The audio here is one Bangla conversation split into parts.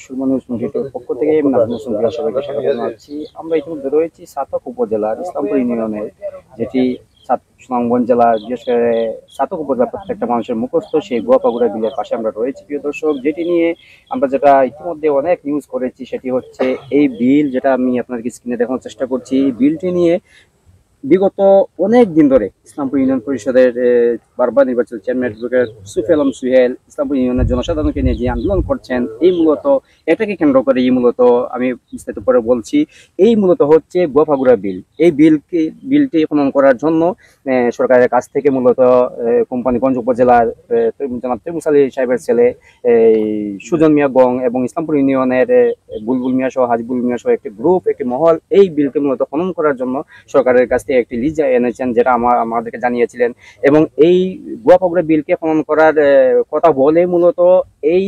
সুরমা নিউজ মিডিয়ার পক্ষ থেকে সবাইকে স্বাগত জানাচ্ছি। আমরা ইতিমধ্যে রয়েছি ছাতক উপজেলার ইসলামপুর ইউনিয়নের, যেটি সুনামগঞ্জ জেলার, বিশেষ করে ছাতক উপজেলার প্রত্যেকটা মানুষের মুখস্থ সেই গোয়াপাগুড়া বিলের পাশে আমরা রয়েছি। প্রিয় দর্শক, যেটি নিয়ে আমরা যেটা ইতিমধ্যে অনেক নিউজ করেছি সেটি হচ্ছে এই বিল, যেটা আমি আপনাদের স্ক্রিনে দেখানোর চেষ্টা করছি। এই বিলটি নিয়ে বিগত অনেক দিন ধরে ইসলামপুর ইউনিয়ন পরিষদের বারবার নির্বাচিত চেয়ারম্যান অ্যাডভোকেট সুফি আলম সুহেল ইসলামপুর ইউনিয়নের জনসাধারণকে নিয়ে যে আন্দোলন করছেন, এই মূলত এটাকে কেন্দ্র করে মূলত আমি বিস্তারিত পরে বলছি। এই মূলত হচ্ছে গোয়াপাগুড়া বিল। এই বিলটি খনন করার জন্য সরকারের কাছ থেকে মূলত কোম্পানিগঞ্জ উপজেলার জনাব তৈমুর আলী সাহেবের ছেলে সুজন মিয়া গং এবং ইসলামপুর ইউনিয়নের বুলবুল মিয়া সহ হাজিবুল মিয়া সহ একটি গ্রুপ, একটি মহল এই বিলকে মূলত খনন করার জন্য সরকারের কাছ থেকে একটি লিজ এনেছেন, যেটা আমাদেরকে জানিয়েছিলেন। এবং এই গোয়াপাগুড়া বিলকে খনন করার কথা বলে মূলত এই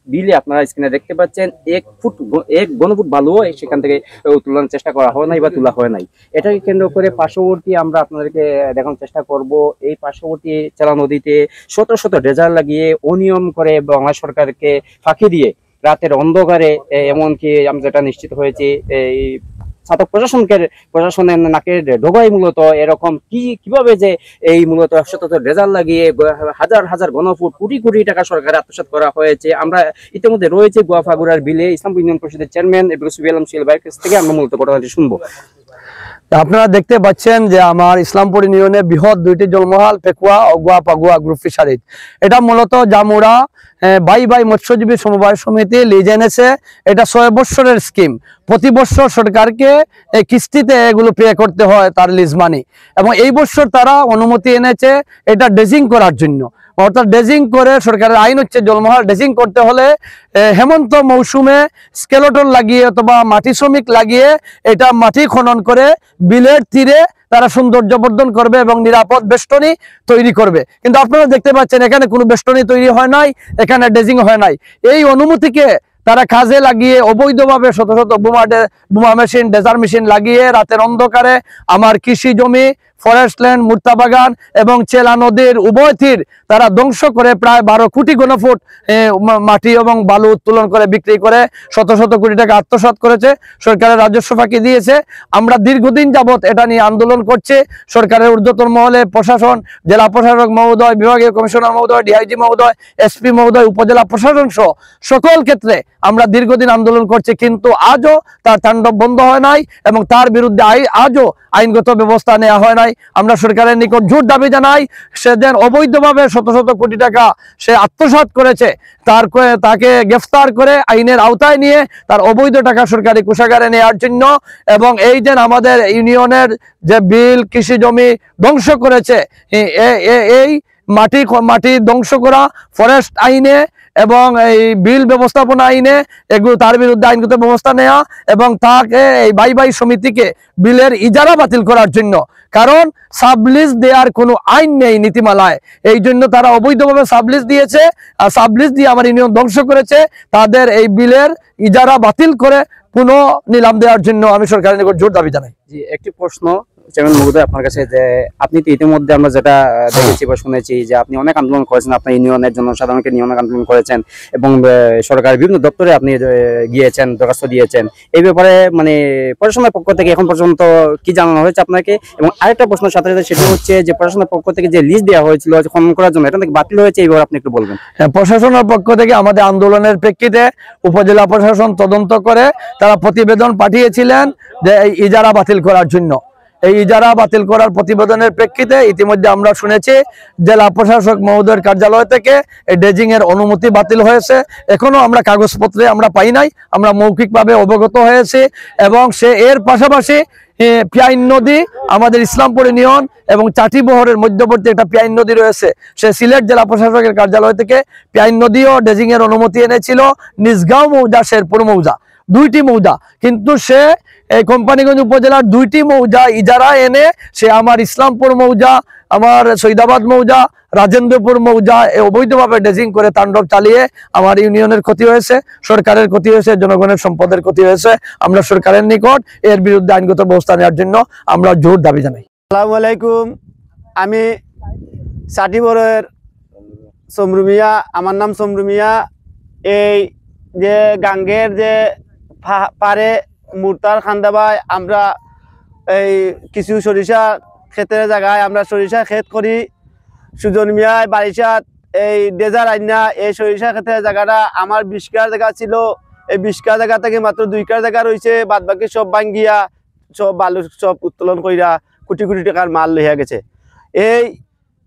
বিলে আপনারা স্ক্রিনে দেখতে পাচ্ছেন 1 ঘনফুট বালুও সেখান থেকে উত্তোলনের চেষ্টা করা হয় নাই বা তোলা হয় নাই। এটাকে কেন্দ্র করে পার্শ্ববর্তী আমরা আপনাদেরকে দেখানোর চেষ্টা করব, এই পার্শ্ববর্তী চেলা নদীতে শত শত ড্রেজার লাগিয়ে অনিয়ম করে বাংলাদেশ সরকারকে ফাঁকি দিয়ে রাতের অন্ধকারে, এমনকি আমরা যেটা নিশ্চিত হয়েছি এই ছাতক প্রশাসনের নাকের ডোবাই মূলত এরকম কিভাবে যে এই মূলত শত রেজাল্ট লাগিয়ে হাজার হাজার ঘনফুট কোটি কোটি টাকা সরকার আত্মসাৎ করা হয়েছে। আমরা ইতিমধ্যে রয়েছে গোয়াপাগুড়ার বিলে ইসলামপুর ইউনিয়ন পরিষদের চেয়ারম্যান এবং সুফি আলম সুহেল ভাইয়ের কাছ থেকে আমরা মূলত ঘটনাটি শুনবো। আপনারা দেখতে পাচ্ছেন যে আমার ইসলামপুর ইউনিয়নে বৃহৎ দুইটি জলমহাল পেকুয়া ও গোয়াপাগুড়া গ্রুপ ফিশারিজ, এটা মূলত জামুরা বাই মৎস্যজীবী সমবায় সমিতি লিজ এনেছে। এটা 6 বছরের স্কিম, প্রতি বছর সরকারকে কিস্তিতে এগুলো পে করতে হয় তার লিজ মানি। এবং এই বছর তারা অনুমতি এনেছে এটা ড্রেজিং করার জন্য, অর্থাৎ ড্রেজিং করে সরকারের আইন হচ্ছে জলমহাল ড্রেজিং করতে হলে হেমন্ত মৌসুমে স্কেলটন লাগিয়ে অথবা মাটি শ্রমিক লাগিয়ে এটা মাটি খনন করে বিলের তীরে তারা সৌন্দর্য বর্ধন করবে এবং নিরাপদ বেষ্টনী তৈরি করবে। কিন্তু আপনারা দেখতে পাচ্ছেন এখানে কোনো বেষ্টনী তৈরি হয় নাই, এখানে ড্রেজিং হয় নাই। এই অনুমতিকে তারা কাজে লাগিয়ে অবৈধভাবে শত শত বোমা মেশিন, ডেজার মেশিন লাগিয়ে রাতের অন্ধকারে আমার কৃষি জমি, ফরেস্ট ল্যান্ড, মুর্তা বাগান এবং চেলা নদীর উভয় তীর তারা ধ্বংস করে প্রায় 12 কোটি ঘনফুট মাটি এবং বালু উত্তোলন করে বিক্রি করে শত শত কোটি টাকা আত্মসাৎ করেছে। সরকারের রাজস্ব ফাঁকি দিয়েছে। আমরা দীর্ঘদিন যাবৎ এটা নিয়ে আন্দোলন করছি। সরকারের ঊর্ধ্বতন মহলে প্রশাসন, জেলা প্রশাসক মহোদয়, বিভাগীয় কমিশনার মহোদয়, ডিআইজি মহোদয়, এসপি মহোদয়, উপজেলা প্রশাসন সহ সকল ক্ষেত্রে আমরা দীর্ঘদিন আন্দোলন করছি, কিন্তু আজও তার তাণ্ডব বন্ধ হয় নাই এবং তার বিরুদ্ধে আজও আইনগত ব্যবস্থা নেওয়া হয় নাই। আমরা সরকারের নিকট জোর দাবি জানাই, সে যেন অবৈধভাবে শত শত কোটি টাকা সে আত্মসাৎ করেছে তাকে গ্রেফতার করে আইনের আওতায় নিয়ে তার অবৈধ টাকা সরকারি কোষাগারে নেওয়ার জন্য, এবং এই যে আমাদের ইউনিয়নের যে বিল, কৃষি জমি ধ্বংস করেছে, এই মাটি ধ্বংস করা ফরেস্ট আইনে এবং এই বিল ব্যবস্থাপনা আইনে এগুলো তার বিরুদ্ধে আইনগত ব্যবস্থা নেওয়া এবং তাকে এই বাই সমিতিকে বিলের ইজারা বাতিল করার জন্য, কারণ সাবলিজ দেওয়ার কোনো আইন নেই নীতিমালায়। এই জন্য তারা অবৈধভাবে সাবলিজ দিয়েছে, আর সাবলিজ দিয়ে আমার ইউনিয়ন ধ্বংস করেছে। তাদের এই বিলের ইজারা বাতিল করে পুনঃ নিলাম দেওয়ার জন্য আমি সরকারের নিকট জোর দাবি জানাই। জি, একটি প্রশ্ন চেয়ারম্যান মহোদয় আপনার কাছে, যে আপনি তো ইতিমধ্যে আমরা যেটা দেখেছি বা শুনেছি যে আপনি অনেক আন্দোলন করেছেন, আপনার ইউনিয়নের জনসাধারণকে নিয়ে অনেক আন্দোলন করেছেন এবং সরকারের বিভিন্ন দপ্তরে আপনি গিয়েছেন, দরখাস্ত দিয়েছেন। এই ব্যাপারে মানে প্রশাসনের পক্ষ থেকে এখন পর্যন্ত কি জানানো হয়েছে আপনাকে? এবং আরেকটা প্রশ্ন সাথে সাথে সেটা হচ্ছে যে প্রশাসনের পক্ষ থেকে যে লিস্ট দেওয়া হয়েছিল খনন করার জন্য, এটা নাকি বাতিল হয়েছে, এইভাবে আপনি একটু বলবেন। হ্যাঁ, প্রশাসনের পক্ষ থেকে আমাদের আন্দোলনের প্রেক্ষিতে উপজেলা প্রশাসন তদন্ত করে তারা প্রতিবেদন পাঠিয়েছিলেন যে এই ইজারা বাতিল করার জন্য। এই ইজারা বাতিল করার প্রতিবেদনের প্রেক্ষিতে ইতিমধ্যে আমরা শুনেছি জেলা প্রশাসক মহোদয়ের কার্যালয় থেকে এই ড্রেজিং এর অনুমতি বাতিল হয়েছে। এখনো আমরা কাগজপত্রে আমরা পাই নাই, আমরা মৌখিকভাবে অবগত হয়েছি। এবং সে এর পাশাপাশি পিয়াইন নদী, আমাদের ইসলামপুর ইউনিয়ন এবং চাটিবহরের মধ্যবর্তী একটা পিয়াইন নদী রয়েছে, সে সিলেট জেলা প্রশাসকের কার্যালয় থেকে পিয়াইন নদীও ড্রেজিং এর অনুমতি এনেছিল। নিজগাঁও মৌজা, শেরপুর মৌজা, 2টি মৌজা, কিন্তু সে এই কোম্পানিগঞ্জ উপজেলার 2টি মৌজা ইজারা এনে সে আমার ইসলামপুর মৌজা, আমার সৈদাবাদ মৌজা, রাজেন্দ্রপুর মৌজা অবৈধভাবে ড্রেজিং করে তাণ্ডব চালিয়ে আমার ইউনিয়নের ক্ষতি হয়েছে, সরকারের ক্ষতি হয়েছে, জনগণের সম্পদের ক্ষতি হয়েছে। আমরা সরকারের নিকট এর বিরুদ্ধে আইনগত ব্যবস্থা নেওয়ার জন্য আমরা জোর দাবি জানাই। আসসালামু আলাইকুম, আমি চাটিবরের সমরু মিয়া, আমার নাম সমরু মিয়া। এই যে গাঙ্গের যে পারে মুরতার খান্দাবাই আমরা এই কিছু সরিষা ক্ষেতের জায়গায় আমরা সরিষা ক্ষেত করি। সুজন মিয়ায় বারিশাত এই ডেজার আইনা এই সরিষা ক্ষেতের জায়গাটা আমার 20 কার জায়গা ছিল। এই 20 কার জায়গা থেকে মাত্র 2 কার জায়গা রয়েছে, বাদ বাকি সব ভাঙ্গিয়া সব বালু সব উত্তোলন কইরা কোটি কোটি টাকার মাল লইয়া গেছে। এই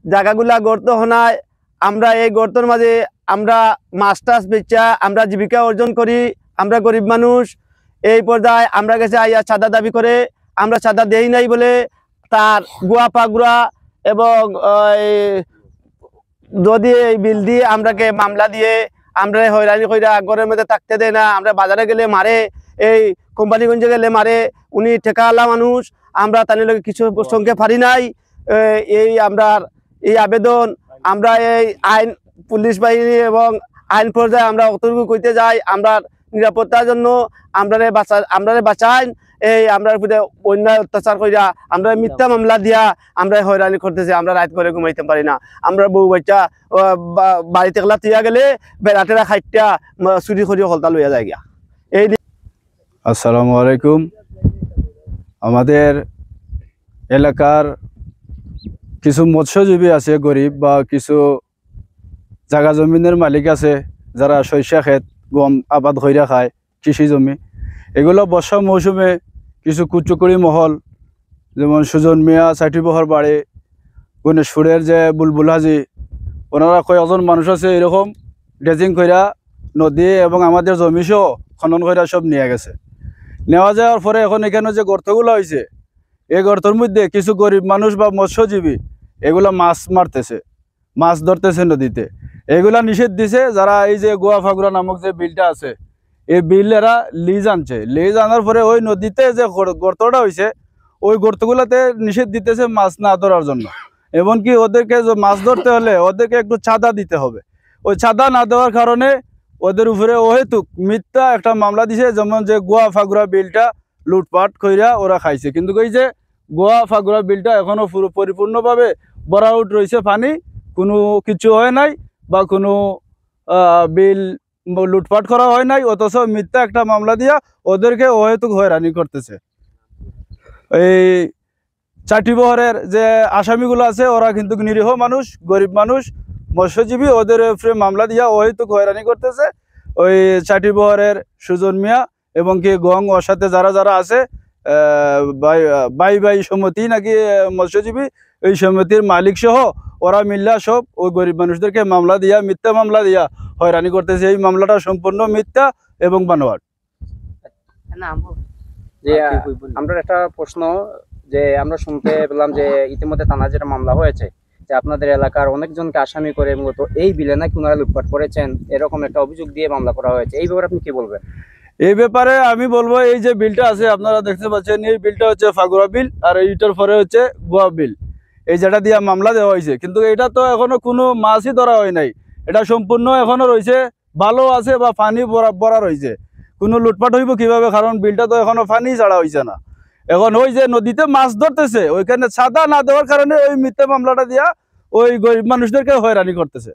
জায়গাগুলা গর্ত হনায় আমরা এই গর্তর মাঝে আমরা মাছ টাছ বেচা আমরা জীবিকা অর্জন করি। আমরা গরিব মানুষ, এই পর্যায়ে আমরা গেছে আইয়া চাঁদা দাবি করে, আমরা চাঁদা দেই নাই বলে তার গুয়া পাগুড়া এবং যদি এই বিল দিয়ে আমরাকে মামলা দিয়ে আমরা হয়রানি কইরা ঘরের মধ্যে থাকতে দেয় না। আমরা বাজারে গেলে মারে, এই কোম্পানিগঞ্জে গেলে মারে। উনি ঠেকাওয়ালা মানুষ, আমরা তার লগে কিছু সঙ্গে পারি নাই। এই আমরা এই আবেদন আমরা এই আইন পুলিশ বাহিনী এবং আইন পর্যায়ে আমরা অতটুকু কইতে যাই, আমরা নিরাপত্তার জন্য আমরা বাঁচান। এই আমরা অন্যায় অত্যাচার কইরা আমরা মিথ্যা মামলা দিয়া আমরা হয়রানি করতেছি। আমরা রাত করে ঘুমাইতে পারি না। আমরা বউ বাচ্চা বাড়িতে একলা তুইয়া গেলে বেড়াটেরা খাইটা চুরি করি হলতা লইয়া যায় গিয়া। এই আসসালামু আলাইকুম। আমাদের এলাকার কিছু মৎস্যজীবী আছে গরিব, বা কিছু জায়গা জমিনের মালিক আছে যারা সরিষা ক্ষেত গম আবাদ কইরা খায়, কৃষি জমি। এগুলো বর্ষা মৌসুমে কিছু কুচুকুড়ি মহল, যেমন সুজন মিয়া, সাইটিবহর বাড়ি, গণেশপুরের যে বুলবুল হাজি, ওনারা কয়েকজন মানুষ আছে এরকম ড্রেজিং কইরা নদী এবং আমাদের জমি সহ খনন কইরা সব নিয়ে গেছে। নেওয়া যাওয়ার পরে এখন এখানে যে গর্তগুলো হয়েছে, এই গর্তর মধ্যে কিছু গরিব মানুষ বা মৎস্যজীবী এগুলো মাছ মারতেছে, মাছ ধরতেছে নদীতে। এগুলা নিষেধ দিছে যারা এই যে গোয়া ফাগুড়া নামক যে বিলটা আছে, এই বিল এরা লিজ আনছে। লিজ আনার পরে ওই নদীতে যে গর্তটা হয়েছে, ওই গর্তগুলোতে নিষেধ দিতেছে মাছ না ধরার জন্য। এমনকি ওদেরকে মাছ ধরতে হলে ওদেরকে একটু চাঁদা দিতে হবে। ওই চাঁদা না দেওয়ার কারণে ওদের উপরে অহেতুক মিথ্যা একটা মামলা দিছে, যেমন যে গোয়া ফাগুড়া বিলটা লুটপাট কইরা ওরা খাইছে। কিন্তু এই যে গোয়া ফাগুড়া বিলটা এখনো পরিপূর্ণভাবে বরাউট রয়েছে, পানি কোনো কিছু হয় নাই বা কোনো বিল লুটপাট করা হয় নাই, অথচ মিথ্যা একটা মামলা দিয়া ওদেরকে অহেতুক হয়রানি করতেছে। এই চাটিবহরের যে আসামিগুলো আছে ওরা কিন্তু নিরীহ মানুষ, গরিব মানুষ, মৎস্যজীবী, ওদের উপরে মামলা দিয়া অহেতুক হয়রানি করতেছে। ওই চাটিবহরের সুজন মিয়া এবং কি গং ওর সাথে যারা যারা আছে বাই সমিতি নাকি মৎস্যজীবী, এই সমিতির মালিক সহ ওরা মিল্লা সব ওই গরিব মানুষদেরকে মামলা দিয়া, মিথ্যা মামলা দিয়া হয়রানি করতেছে। এই মামলাটা সম্পূর্ণ মিথ্যা এবং বানোয়াট। যে আমরা একটা প্রশ্ন, যে আমরা শুনতে পেলাম যে ইতিমধ্যে থানা যেটা মামলা হয়েছে, যে আপনাদের এলাকার অনেকজনকে আসামি করে মূলত এই বিলে নাকি ওনারা লুটপাট করেছেন, এরকম একটা অভিযোগ দিয়ে মামলা করা হয়েছে। এই ব্যাপারে আপনি কি বলবেন? এই ব্যাপারে আমি বলবো, এই যে বিলটা আছে আপনারা দেখতে পাচ্ছেন, এই বিলটা হচ্ছে ফাগুড়া বিল, আর এইটার পরে হচ্ছে গোয়া বিল, এই যেটা দিয়ে মামলা দেওয়া হয়েছে। কিন্তু এটা তো এখনো কোনো মাছই ধরা হয় নাই, এটা সম্পূর্ণ এখনো রয়েছে ভালো আছে বা পানি ভরা রয়েছে। কোনো লুটপাট হইব কিভাবে, কারণ বিলটা তো এখনো পানি ছাড়া হয়েছে না। এখন ওই যে নদীতে মাছ ধরতেছে, ওইখানে ছাদা না দেওয়ার কারণে ওই মিথ্যা মামলাটা দিয়া ওই গরিব মানুষদেরকে হয়রানি করতেছে।